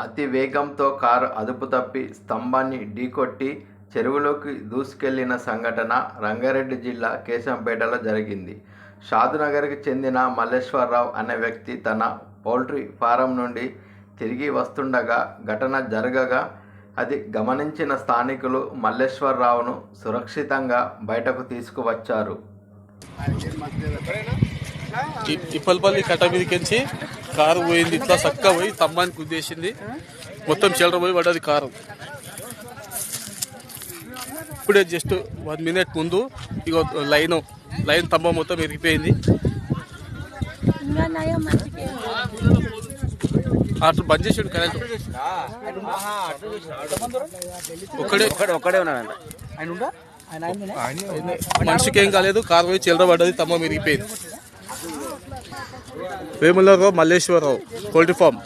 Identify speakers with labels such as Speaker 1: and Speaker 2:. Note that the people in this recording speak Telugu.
Speaker 1: అతి వేగంతో కారు అదుపు తప్పి స్తంభాన్ని ఢీకొట్టి చెరువులోకి దూసుకెళ్లిన సంఘటన రంగారెడ్డి జిల్లా కేశంపేటలో జరిగింది. షాద్నగర్కి చెందిన మల్లేశ్వరరావు అనే వ్యక్తి తన పౌల్ట్రీ ఫారం నుండి తిరిగి వస్తుండగా ఘటన జరగగా అది గమనించిన స్థానికులు మల్లేశ్వరరావును సురక్షితంగా బయటకు తీసుకువచ్చారు.
Speaker 2: ఇప్పల్పల్లి కట్ట మీదకించి కారు పోయింది. ఇట్లా చక్కగా పోయి స్తంభానికి గుద్దేసింది. మొత్తం చిల్లర పోయి పడ్డది కారు. ఇప్పుడే జస్ట్ 1 minute ముందు ఇగో లైన్ స్తంభం మొత్తం ఇరిగిపోయింది. అటు బంద్ చేసాడు కరెంట్. ఒక్కడే ఉన్నాడంట. మనిషికి ఏం కాలేదు. కారు పోయి చిల్లర పడ్డది, స్తంభం ఇరిగిపోయింది. Vemularao Malleswara Rao poultry farm.